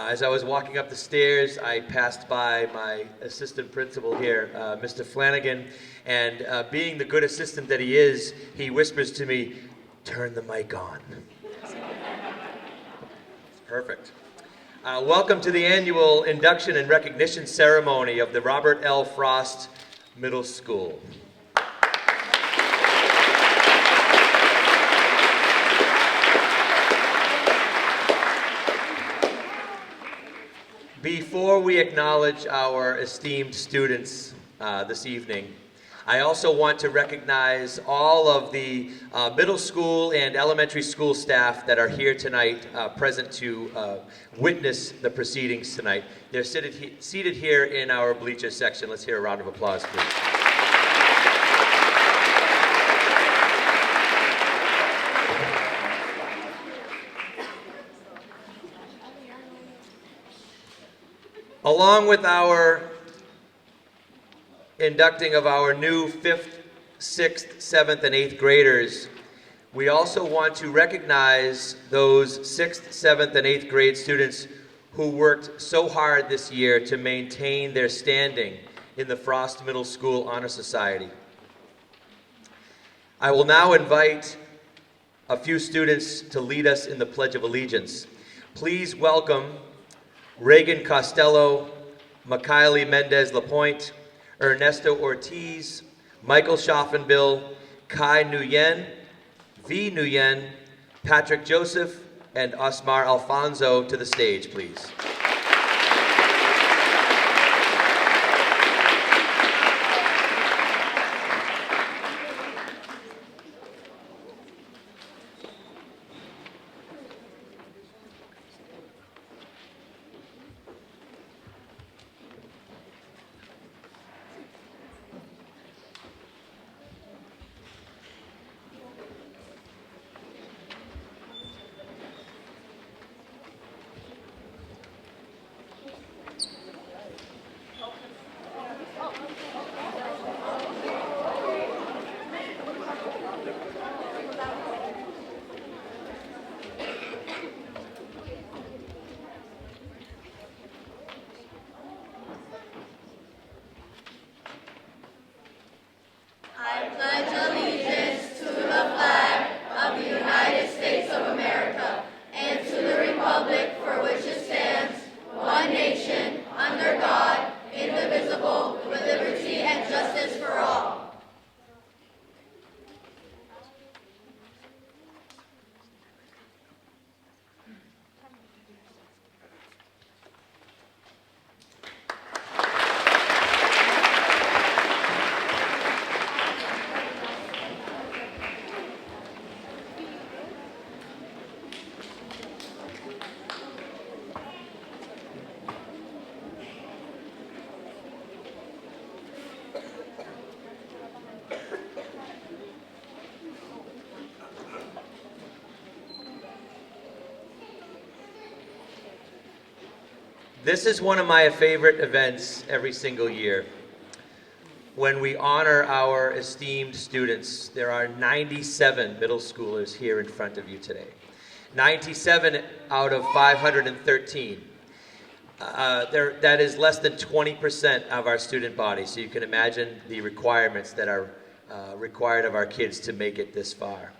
As I was walking up the stairs, I passed by my assistant principal here, Mr. Flanagan, and being the good assistant that he is, he whispers to me, "Turn the mic on." It's perfect. Welcome to the annual induction and recognition ceremony of the Robert L. Frost Middle School. Before we acknowledge our esteemed students this evening, I also want to recognize all of the middle school and elementary school staff that are here tonight, present to witness the proceedings tonight. They're seated here in our bleacher section. Let's hear a round of applause, please. Along with our inducting of our new 5th, 6th, 7th, and 8th graders, we also want to recognize those 6th, 7th, and 8th grade students who worked so hard this year to maintain their standing in the Frost Middle School Honor Society. I will now invite a few students to lead us in the Pledge of Allegiance. Please welcome Reagan Costello, Mikhaili Mendez-Lapointe, Ernesto Ortiz, Michael Schaffenbill, Kai Nguyen, V. Nguyen, Patrick Joseph, and Osmar Alfonso to the stage, please. This is one of my favorite events every single year, when we honor our esteemed students. There are 97 middle schoolers here in front of you today. 97 out of 513. That is less than 20% of our student body, so you can imagine the requirements that are required of our kids to make it this far.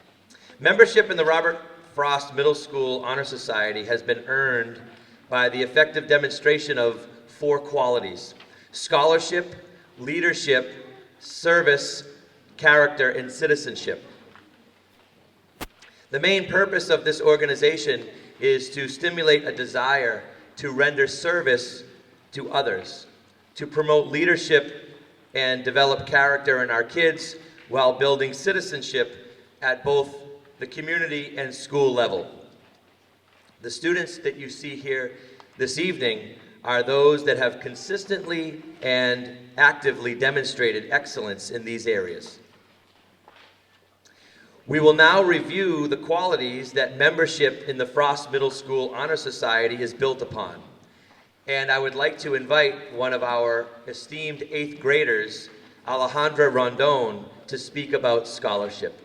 Membership in the Robert Frost Middle School Honor Society has been earned by the effective demonstration of 4 qualities: scholarship, leadership, service, character, and citizenship. The main purpose of this organization is to stimulate a desire to render service to others, to promote leadership and develop character in our kids while building citizenship at both the community and school level. The students that you see here this evening are those that have consistently and actively demonstrated excellence in these areas. We will now review the qualities that membership in the Frost Middle School Honor Society is built upon. And I would like to invite one of our esteemed 8th graders, Alejandra Rondon, to speak about scholarship.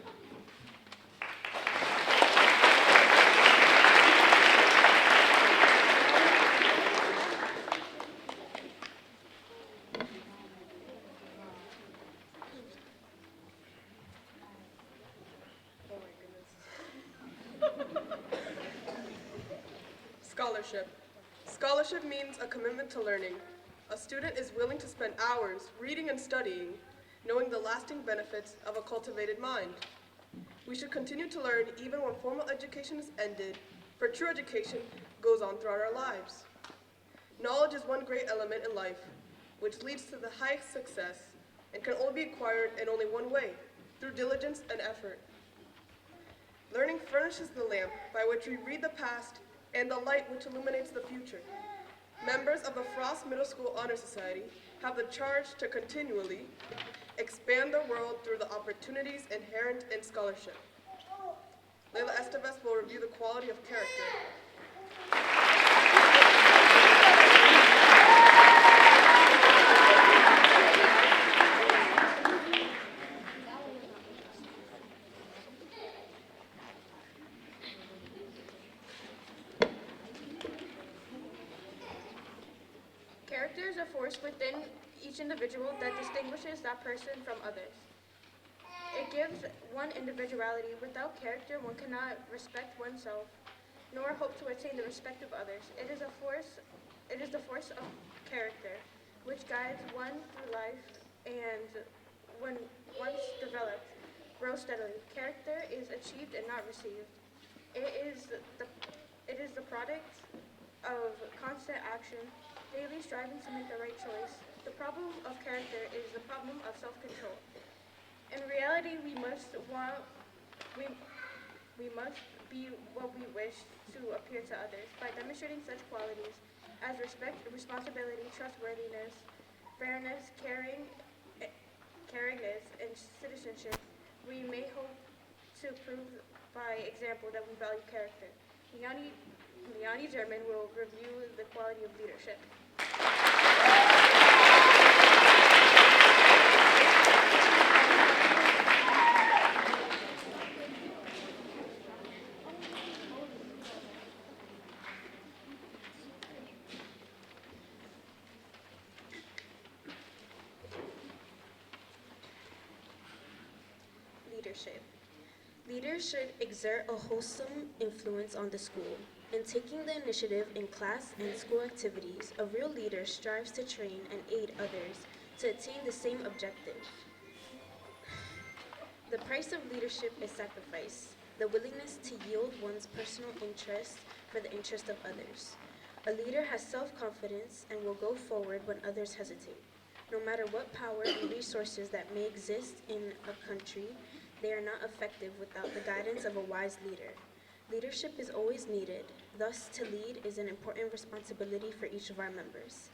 Scholarship. Scholarship means a commitment to learning. A student is willing to spend hours reading and studying, knowing the lasting benefits of a cultivated mind. We should continue to learn even when formal education is ended, for true education goes on throughout our lives. Knowledge is one great element in life, which leads to the highest success and can only be acquired in only one way, through diligence and effort. Learning furnishes the lamp by which we read the past and the light which illuminates the future. Members of the Frost Middle School Honor Society have the charge to continually expand the world through the opportunities inherent in scholarship. Layla Estevez will review the quality of character. Character is a force within each individual that distinguishes that person from others. It gives one individuality. Without character, one cannot respect oneself, nor hope to attain the respect of others. It is the force of character, which guides one through life, and when once developed, grows steadily. Character is achieved and not received. It is the product of constant action, daily striving to make the right choice. The problem of character is the problem of self-control. In reality, we must be what we wish to appear to others. By demonstrating such qualities as respect, responsibility, trustworthiness, fairness, caringness, and citizenship, we may hope to prove by example that we value character. Liani German will review the quality of leadership. Leadership. Leaders should exert a wholesome influence on the school. In taking the initiative in class and school activities, a real leader strives to train and aid others to attain the same objective. The price of leadership is sacrifice, the willingness to yield one's personal interest for the interest of others. A leader has self-confidence and will go forward when others hesitate. No matter what power and resources that may exist in a country, they are not effective without the guidance of a wise leader. Leadership is always needed. Thus, to lead is an important responsibility for each of our members.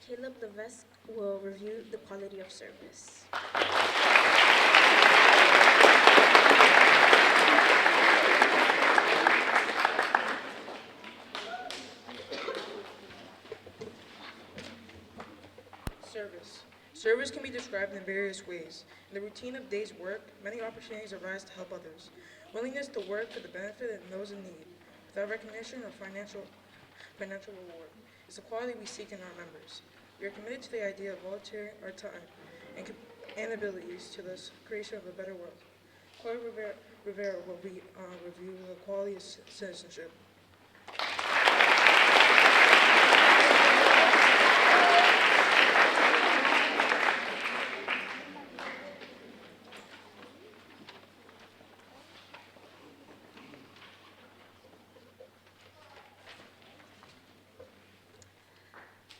Caleb Levesque will review the quality of service. Service. Service can be described in various ways. In the routine of day's work, many opportunities arise to help others. Willingness to work for the benefit of those in need, without recognition or financial reward, is a quality we seek in our members. We are committed to the idea of volunteering our time and abilities to the creation of a better world. Chloe Rivera will review the quality of citizenship.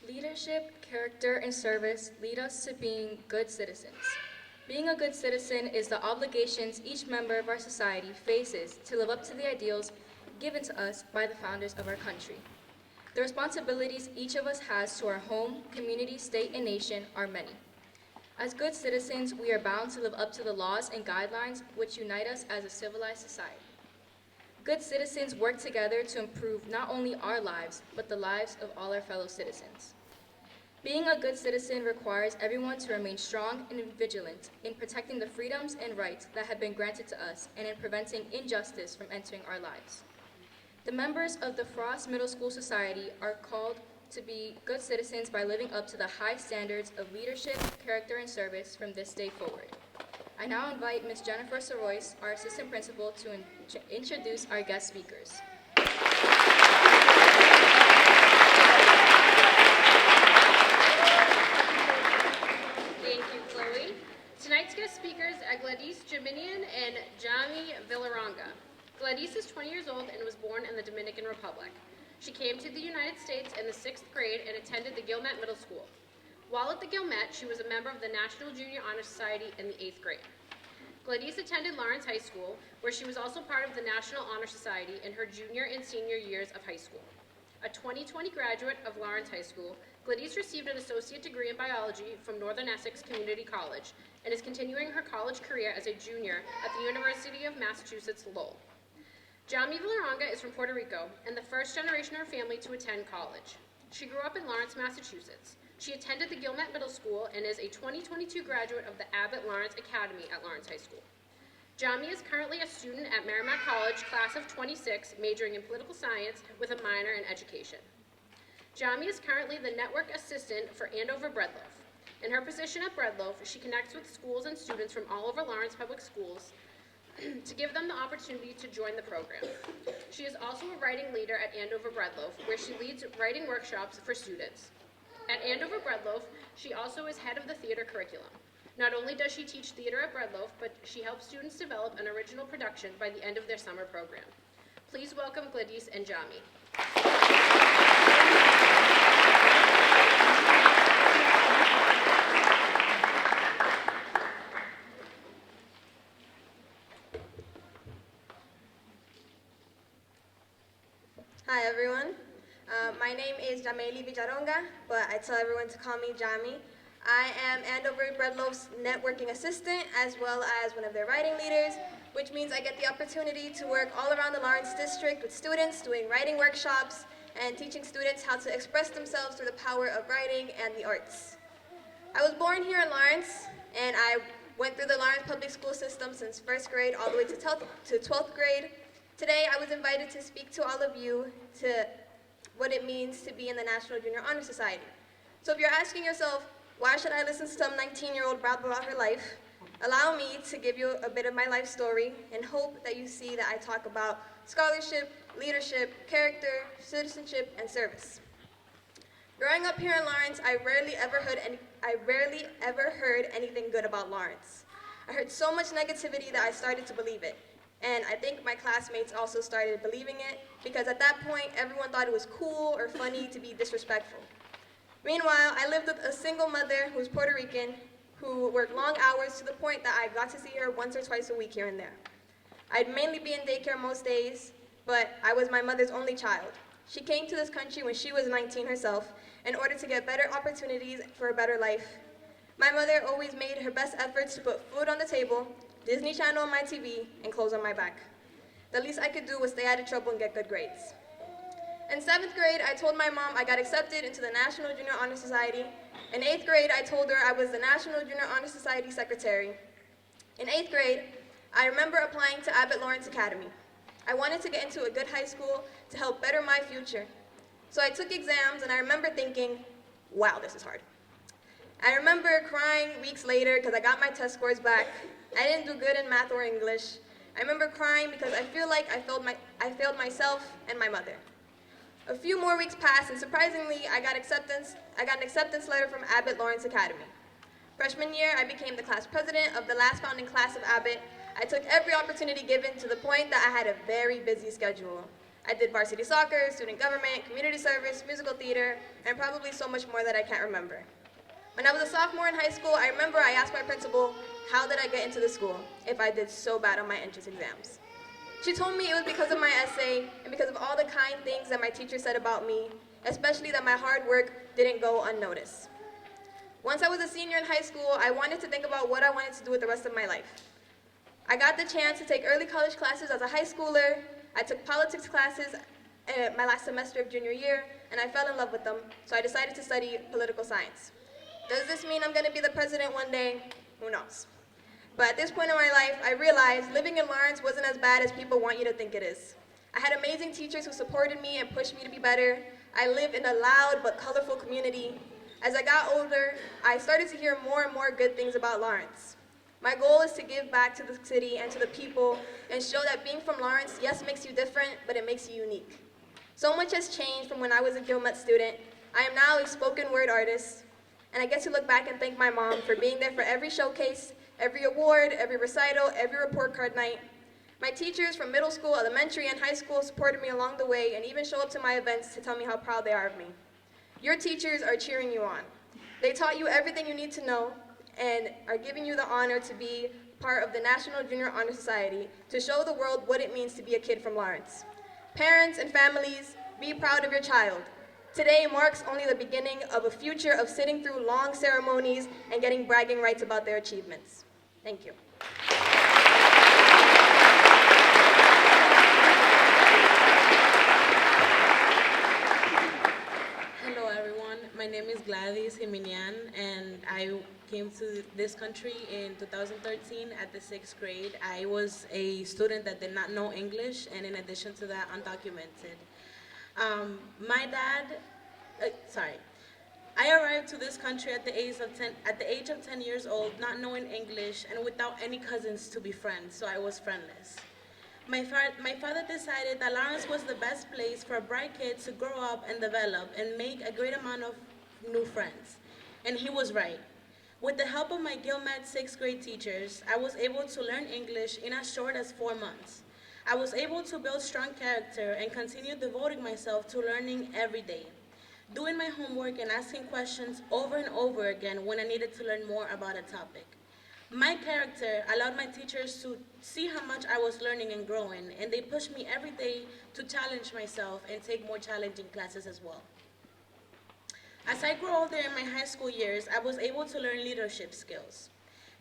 Leadership, character, and service lead us to being good citizens. Being a good citizen is the obligations each member of our society faces to live up to the ideals given to us by the founders of our country. The responsibilities each of us has to our home, community, state, and nation are many. As good citizens, we are bound to live up to the laws and guidelines which unite us as a civilized society. Good citizens work together to improve not only our lives, but the lives of all our fellow citizens. Being a good citizen requires everyone to remain strong and vigilant in protecting the freedoms and rights that have been granted to us and in preventing injustice from entering our lives. The members of the Frost Middle School Society are called to be good citizens by living up to the high standards of leadership, character, and service from this day forward. I now invite Ms. Jennifer Sorois, our assistant principal, to introduce our guest speakers. Shiminian and Jami Villaranga. Gladys is 20 years old and was born in the Dominican Republic. She came to the United States in the 6th grade and attended the Gilmet Middle School. While at the Gilmet, she was a member of the National Junior Honor Society in the 8th grade. Gladys attended Lawrence High School, where she was also part of the National Honor Society in her junior and senior years of high school. A 2020 graduate of Lawrence High School, Gladys received an associate degree in biology from Northern Essex Community College and is continuing her college career as a junior at the University of Massachusetts Lowell. Jami Villaranga is from Puerto Rico and the first generation of her family to attend college. She grew up in Lawrence, Massachusetts. She attended the Gilmet Middle School and is a 2022 graduate of the Abbott Lawrence Academy at Lawrence High School. Jami is currently a student at Merrimack College, class of 26, majoring in political science with a minor in education. Jami is currently the network assistant for Andover Breadloaf. In her position at Breadloaf, she connects with schools and students from all over Lawrence Public Schools to give them the opportunity to join the program. She is also a writing leader at Andover Breadloaf, where she leads writing workshops for students. At Andover Breadloaf, she also is head of the theater curriculum. Not only does she teach theater at Breadloaf, but she helps students develop an original production by the end of their summer program. Please welcome Gladys and Jami. Hi everyone, my name is Jameli Villaronga, but I tell everyone to call me Jami. I am Andover Breadloaf's networking assistant as well as one of their writing leaders, which means I get the opportunity to work all around the Lawrence district with students doing writing workshops and teaching students how to express themselves through the power of writing and the arts. I was born here in Lawrence and I went through the Lawrence public school system since 1st grade all the way to 12th grade. Today, I was invited to speak to all of you to what it means to be in the National Junior Honor Society. So if you're asking yourself, why should I listen to some 19-year-old rap about her life? Allow me to give you a bit of my life story and hope that you see that I talk about scholarship, leadership, character, citizenship, and service. Growing up here in Lawrence, I rarely ever heard anything good about Lawrence. I heard so much negativity that I started to believe it. And I think my classmates also started believing it because at that point, everyone thought it was cool or funny to be disrespectful. Meanwhile, I lived with a single mother who's Puerto Rican who worked long hours to the point that I got to see her once or twice a week here and there. I'd mainly be in daycare most days, but I was my mother's only child. She came to this country when she was 19 herself in order to get better opportunities for a better life. My mother always made her best efforts to put food on the table, Disney Channel on my TV, and clothes on my back. The least I could do was stay out of trouble and get good grades. In 7th grade, I told my mom I got accepted into the National Junior Honor Society. In 8th grade, I told her I was the National Junior Honor Society secretary. In 8th grade, I remember applying to Abbott Lawrence Academy. I wanted to get into a good high school to help better my future. So I took exams, and I remember thinking, wow, this is hard. I remember crying weeks later because I got my test scores back. I didn't do good in math or English. I remember crying because I feel like I failed myself and my mother. A few more weeks passed, and surprisingly, I got an acceptance letter from Abbott Lawrence Academy. Freshman year, I became the class president of the last founding class of Abbott. I took every opportunity given to the point that I had a very busy schedule. I did varsity soccer, student government, community service, musical theater, and probably so much more that I can't remember. When I was a sophomore in high school, I remember I asked my principal, how did I get into the school if I did so bad on my entrance exams? She told me it was because of my essay and because of all the kind things that my teacher said about me, especially that my hard work didn't go unnoticed. Once I was a senior in high school, I wanted to think about what I wanted to do with the rest of my life. I got the chance to take early college classes as a high schooler. I took politics classes my last semester of junior year, and I fell in love with them, so I decided to study political science. Does this mean I'm going to be the president one day? Who knows? But at this point in my life, I realized living in Lawrence wasn't as bad as people want you to think it is. I had amazing teachers who supported me and pushed me to be better. I lived in a loud but colorful community. As I got older, I started to hear more and more good things about Lawrence. My goal is to give back to the city and to the people and show that being from Lawrence, yes, makes you different, but it makes you unique. So much has changed from when I was a Gilmet student. I am now a spoken word artist, and I get to look back and thank my mom for being there for every showcase every award, every recital, every report card night. My teachers from middle school, elementary, and high school supported me along the way and even show up to my events to tell me how proud they are of me. Your teachers are cheering you on. They taught you everything you need to know and are giving you the honor to be part of the National Junior Honor Society to show the world what it means to be a kid from Lawrence. Parents and families, be proud of your child. Today marks only the beginning of a future of sitting through long ceremonies and getting bragging rights about their achievements. Thank you. Hello everyone, my name is Gladys Jiminian and I came to this country in 2013 at the 6th grade. I was a student that did not know English and in addition to that, undocumented. My dad, I arrived to this country at the age of 10 years old, not knowing English and without any cousins to be friends, so I was friendless. My father decided that Lawrence was the best place for a bright kid to grow up and develop and make a great amount of new friends. And he was right. With the help of my Gilmet 6th grade teachers, I was able to learn English in as short as 4 months. I was able to build strong character and continue devoting myself to learning every day, doing my homework and asking questions over and over again when I needed to learn more about a topic. My character allowed my teachers to see how much I was learning and growing, and they pushed me every day to challenge myself and take more challenging classes as well. As I grew older in my high school years, I was able to learn leadership skills,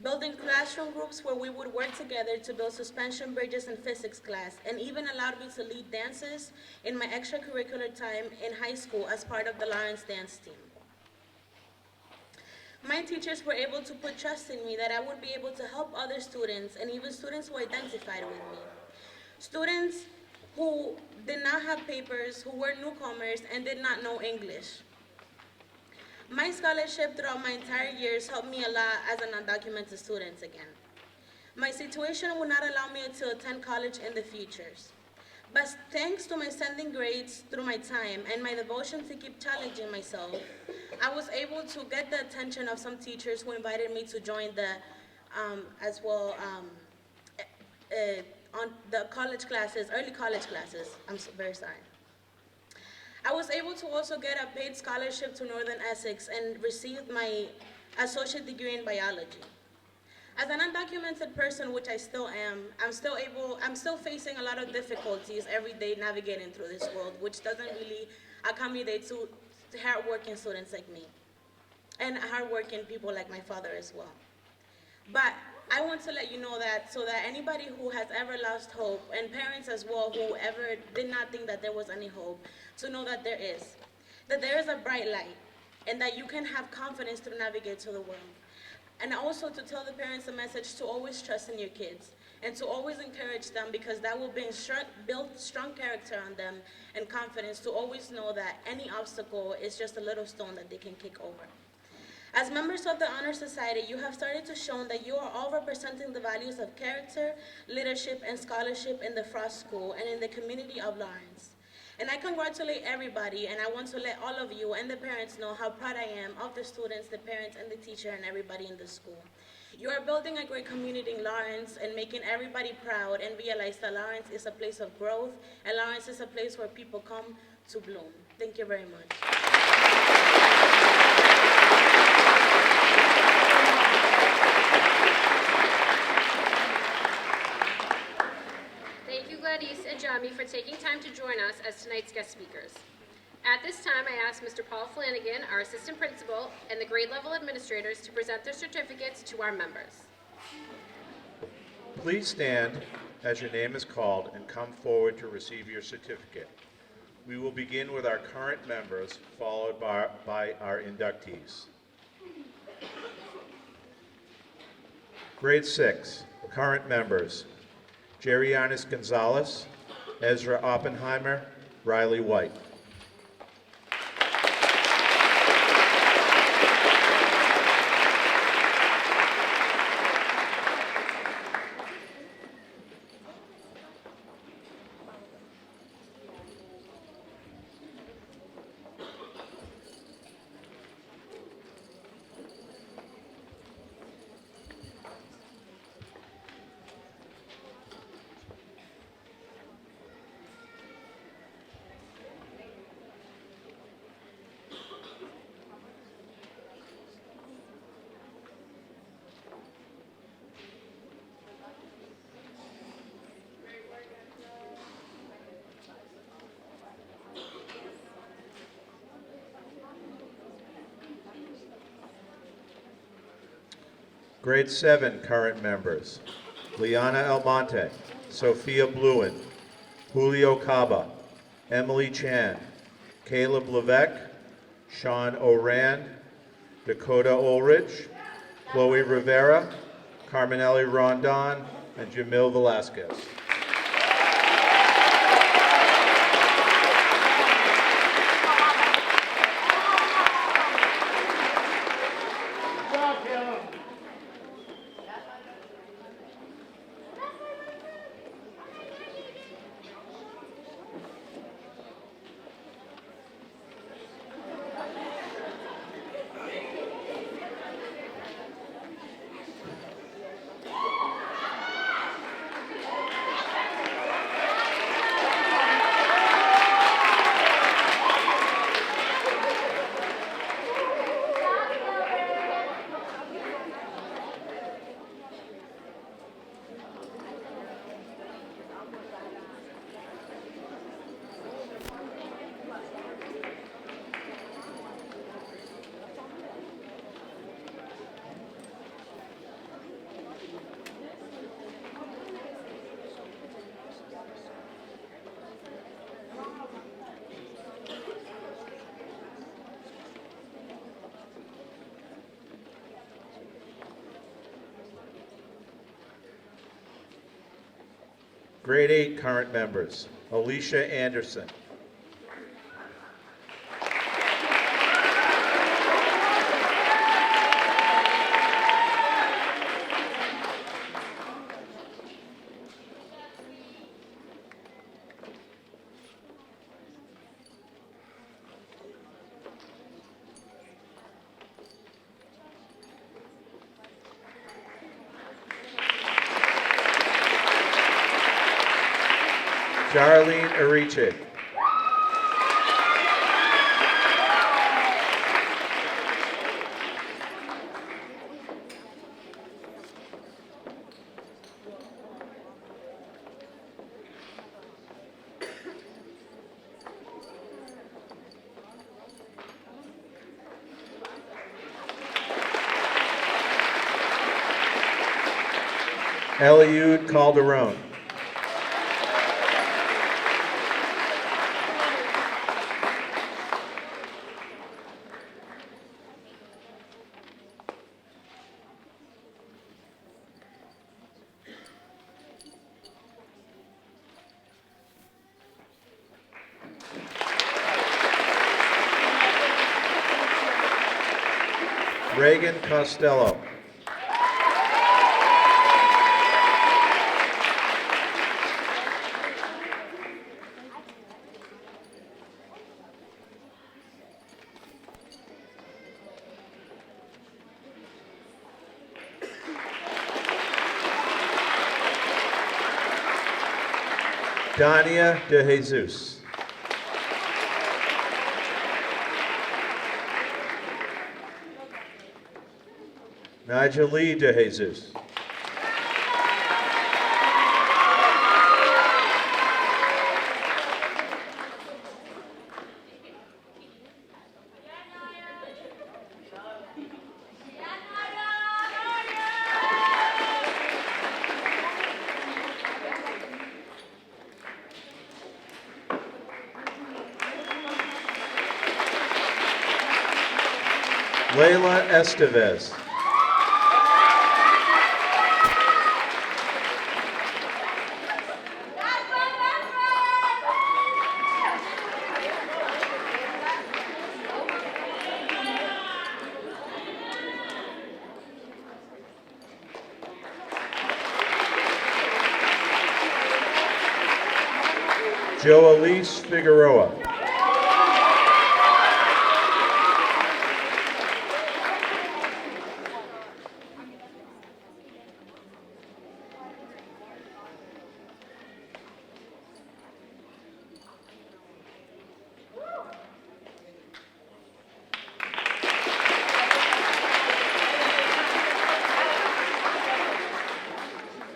building classroom groups where we would work together to build suspension bridges in physics class, and even allowed me to lead dances in my extracurricular time in high school as part of the Lawrence dance team. My teachers were able to put trust in me that I would be able to help other students and even students who identified with me. Students who did not have papers, who were newcomers and did not know English. My scholarship throughout my entire years helped me a lot as an undocumented student again. My situation would not allow me to attend college in the future. But thanks to my sending grades through my time and my devotion to keep challenging myself, I was able to get the attention of some teachers who invited me to join the, on the college classes, early college classes. I'm very sorry. I was able to also get a paid scholarship to Northern Essex and received my associate degree in biology. As an undocumented person, which I still am, I'm still facing a lot of difficulties every day navigating through this world, which doesn't really accommodate to hardworking students like me, and hardworking people like my father as well. But I want to let you know that so that anybody who has ever lost hope, and parents as well who ever did not think that there was any hope, to know that there is a bright light, and that you can have confidence to navigate to the world. And also to tell the parents a message to always trust in your kids and to always encourage them, because that will build strong character on them and confidence to always know that any obstacle is just a little stone that they can kick over. As members of the Honor Society, you have started to show that you are all representing the values of character, leadership, and scholarship in the Frost School and in the community of Lawrence. And I congratulate everybody, and I want to let all of you and the parents know how proud I am of the students, the parents, and the teacher, and everybody in the school. You are building a great community in Lawrence and making everybody proud and realize that Lawrence is a place of growth, and Lawrence is a place where people come to bloom. Thank you very much. Thank you, Gladys and Jami, for taking time to join us as tonight's guest speakers. At this time, I ask Mr. Paul Flanagan, our assistant principal, and the grade level administrators to present their certificates to our members. Please stand as your name is called and come forward to receive your certificate. We will begin with our current members, followed by our inductees. Grade 6, current members: Jerianis Gonzalez, Ezra Oppenheimer, Riley White. Grade 7 current members: Liana Almonte, Sophia Bluen, Julio Caba, Emily Chan, Caleb Levesque, Sean Orand, Dakota Ulrich, Chloe Rivera, Carmenelli Rondon, and Jamil Velasquez. Grade 8 current members: Alicia Anderson, Charlene Ariche, Eliud Calderon, Reagan Costello, Dania De Jesus, Nigel Lee De Jesus, Leila Estevez, Joelise Figueroa,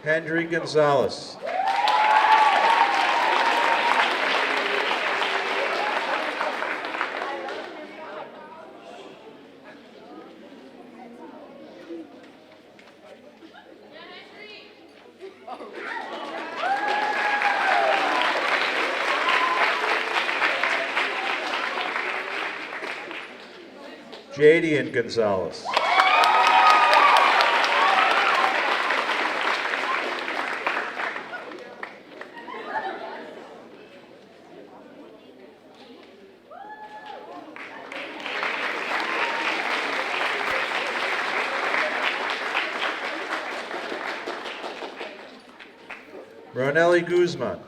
Henry Gonzalez, Jadian Gonzalez. Ronelli Guzman.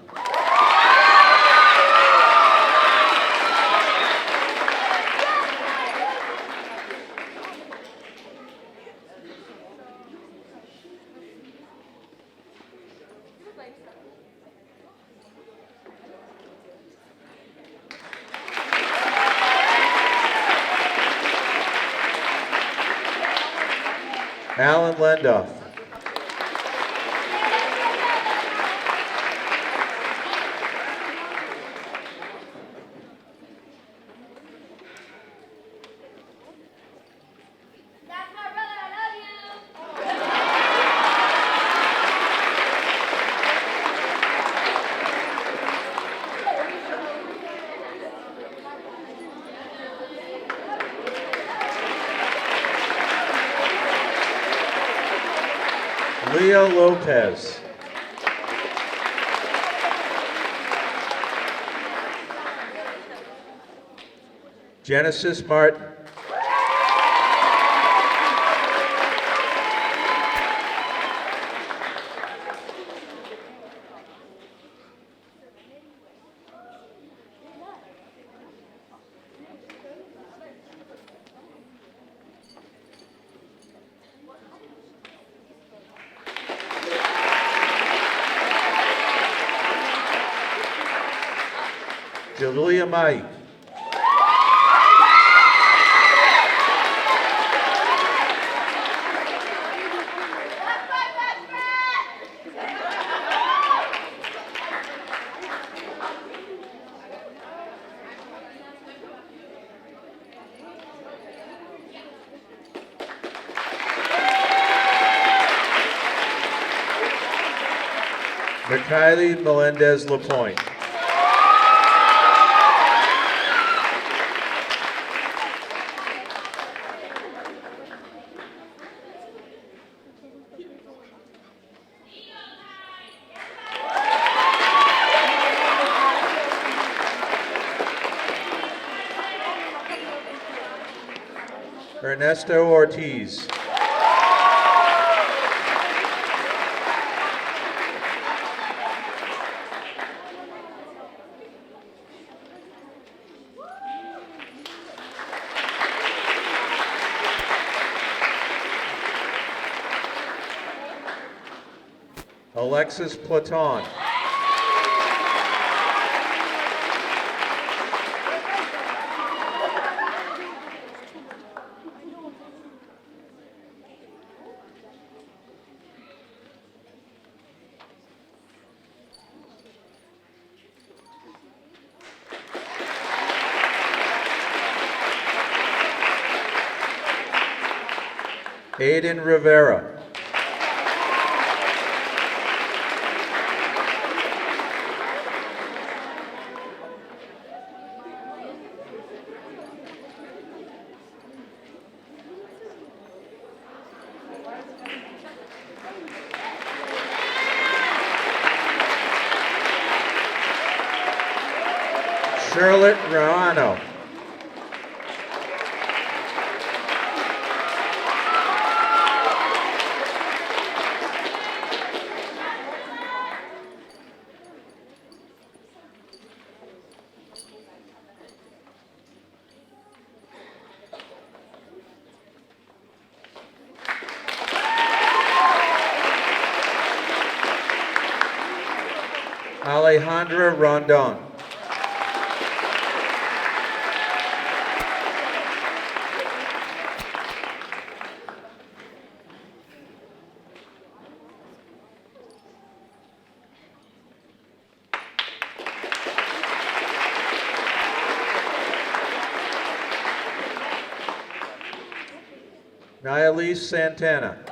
Alan Lendoff. Leo Lopez. Genesis Martin. Julia Mai. Mikhaili Melendez Lapointe. Ernesto Ortiz. Alexis Platon. Aiden Rivera. Charlotte Rano. Alejandra Rondon. Nialise Santana.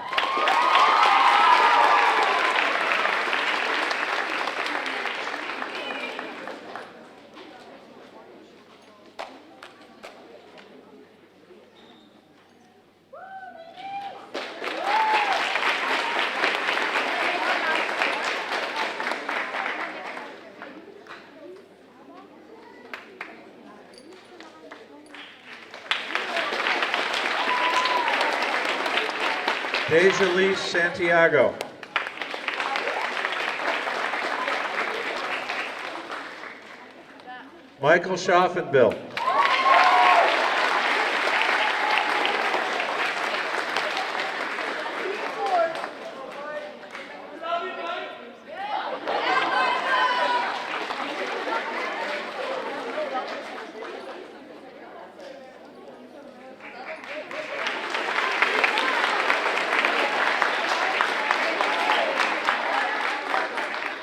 Dejalis Santiago. Michael Schaffenbill.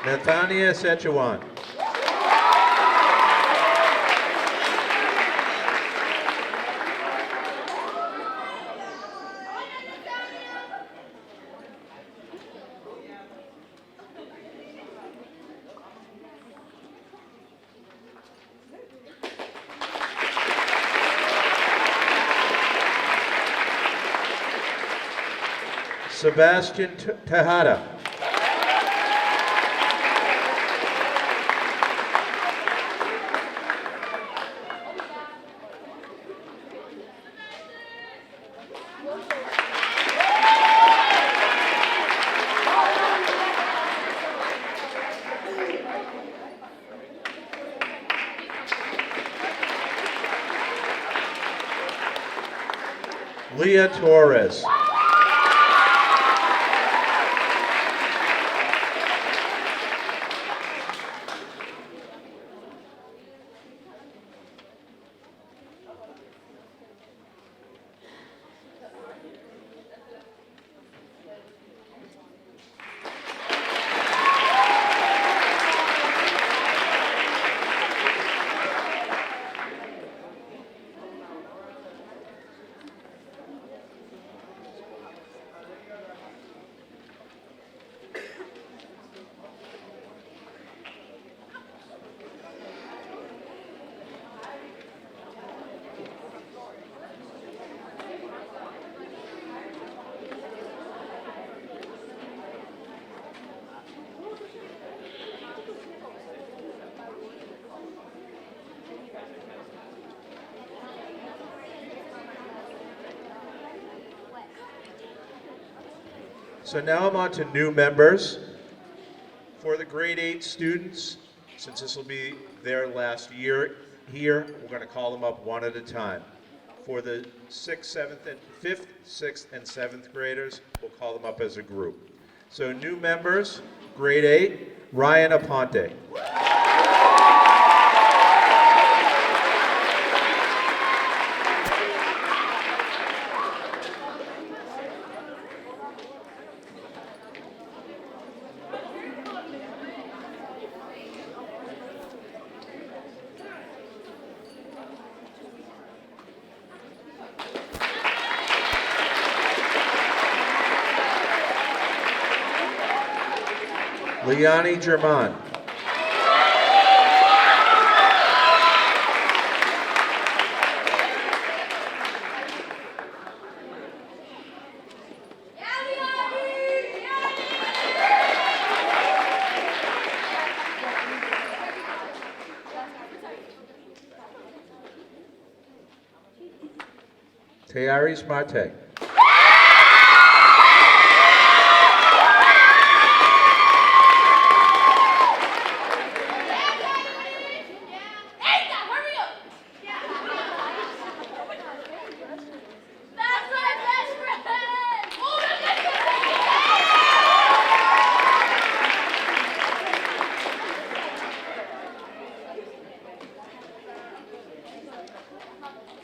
Nathania Sechuan. Sebastian Tejada. Leah Torres. So now I'm on to new members. For the grade 8 students, since this will be their last year here, we're going to call them up one at a time. For the 6th, 7th, and 5th, 6th, and 7th graders, we'll call them up as a group. So new members, grade 8, Ryan Aponte. Liani German. Tearis Marte.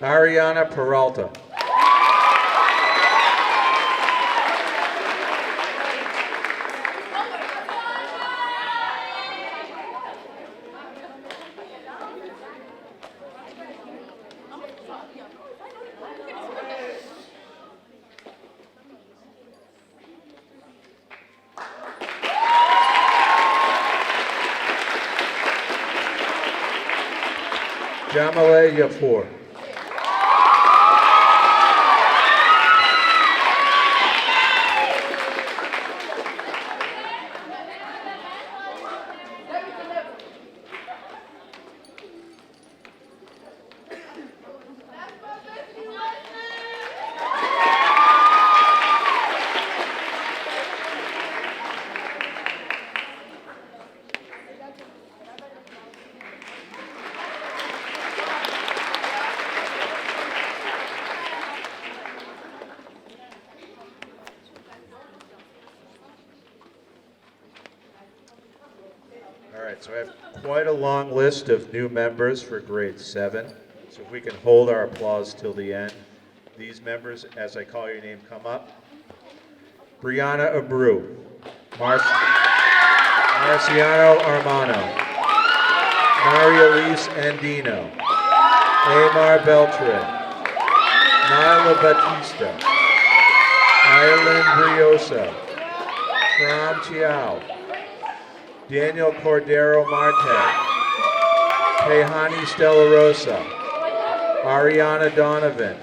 Ariana Peralta. Jamale Yafour. right, so I have quite a long list of new members for grade 7. So if we can hold our applause till the end. These members, as I call your name, come up. Brianna Abreu, Marciano Armano, Maria Elise Andino, Amar Beltran, Nyla Batista, Ireland Briosa, Tram Chiao, Daniel Cordero Marte, Tehani Stella Rosa, Ariana Donovan,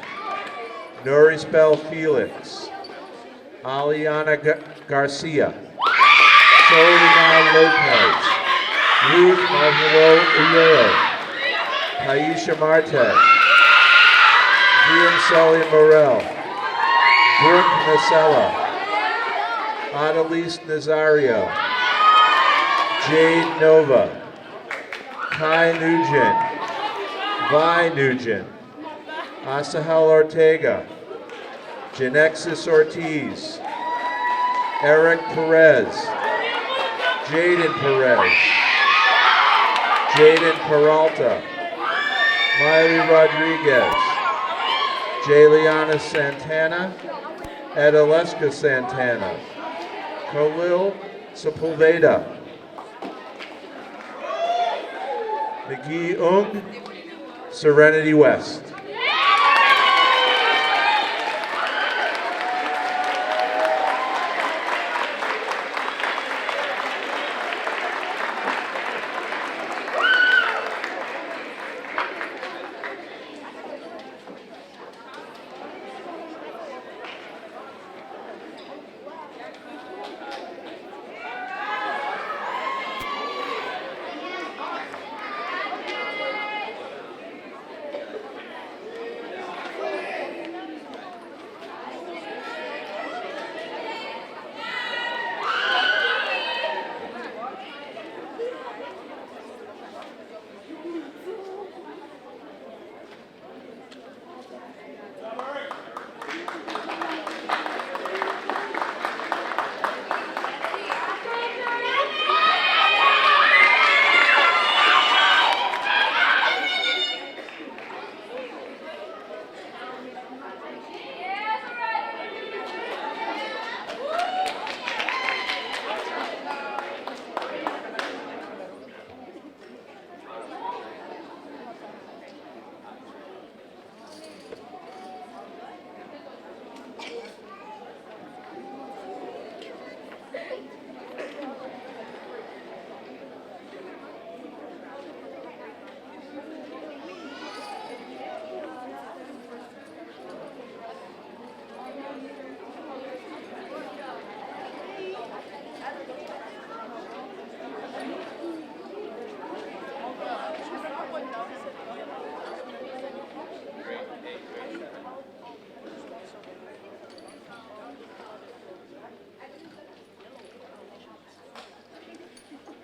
Norisbel Felix, Aliana Garcia, Soledad Lopez, Ruth Marjolo Uyero, Taisha Marte, Ian Sully Morel, Brooke Nacella, Annalise Nazario, Jade Nova, Kai Nugent, Vi Nugent, Asahel Ortega, Janexis Ortiz, Eric Perez, Jaden Perez, Jaden Peralta, Miley Rodriguez, Jayliana Santana, Adaleska Santana, Khalil Sepulveda, McGee Ung, Serenity West.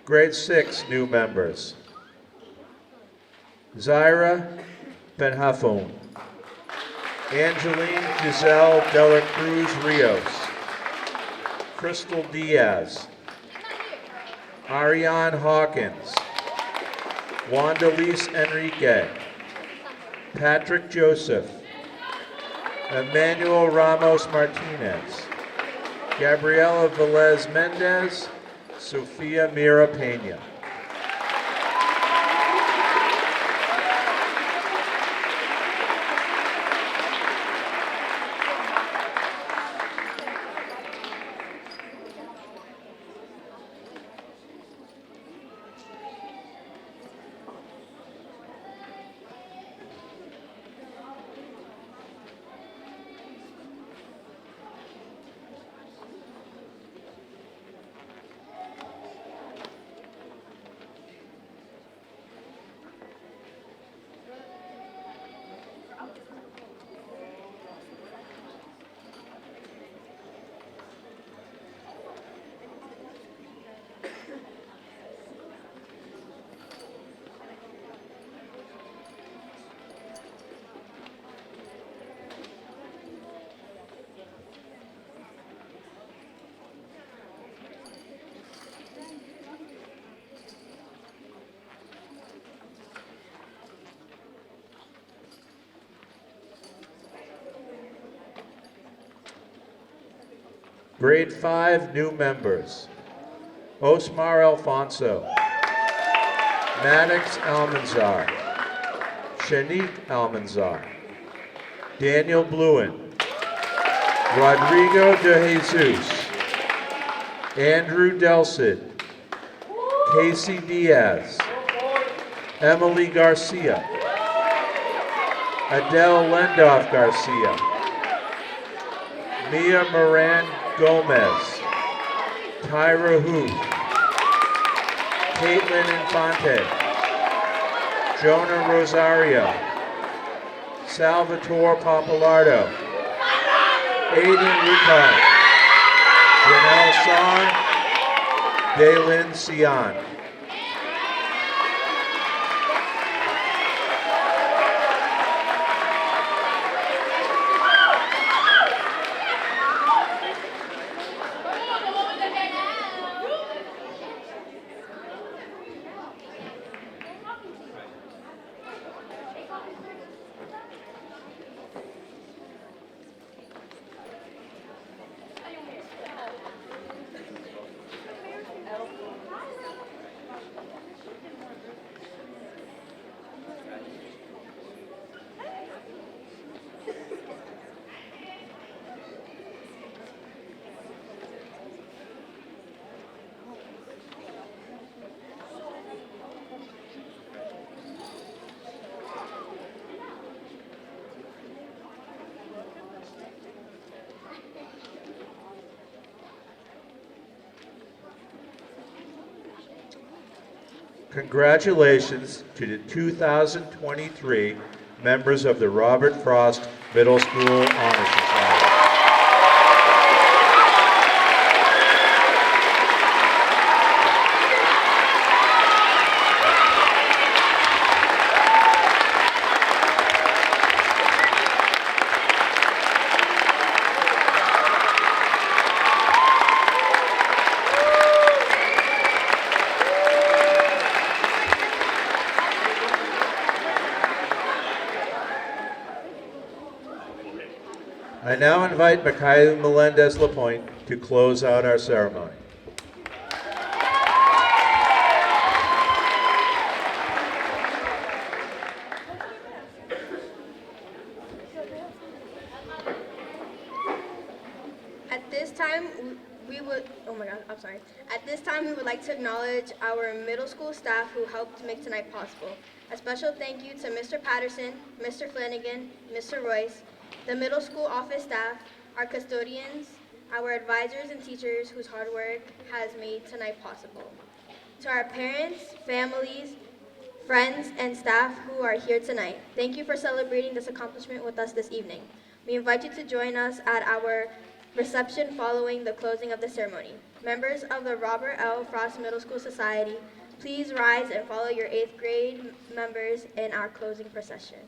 Grade 6 new members. Zaira Benhafon, Angeline Giselle Dela Cruz Rios, Crystal Diaz, Ariane Hawkins, Wandalise Enrique, Patrick Joseph, Emmanuel Ramos Martinez, Gabriela Velez Mendez, Sofia Mira Pena. Grade 5 new members. Osmar Alfonso, Maddox Almanzar, Shanique Almanzar, Daniel Bluen, Rodrigo de Jesus, Andrew Delcid, Casey Diaz, Emily Garcia, Adele Lendoff Garcia, Mia Moran Gomez, Tyra Hu, Caitlin Infante, Jonah Rosario, Salvatore Papalardo, Aiden Ricard, Janelle Song, Daylin Sion. Congratulations to the 2023 members of the Robert Frost Middle School Honor Society. I now invite Mikhail Melendez-Lapointe to close out our ceremony. At this time, we would, oh my God, I'm sorry. At this time, we would like to acknowledge our middle school staff who helped make tonight possible. A special thank you to Mr. Patterson, Mr. Flanagan, Mr. Royce, the middle school office staff, our custodians, our advisors and teachers whose hard work has made tonight possible. To our parents, families, friends, and staff who are here tonight, thank you for celebrating this accomplishment with us this evening. We invite you to join us at our reception following the closing of the ceremony. Members of the Robert L. Frost Middle School Society, please rise and follow your 8th grade members in our closing procession.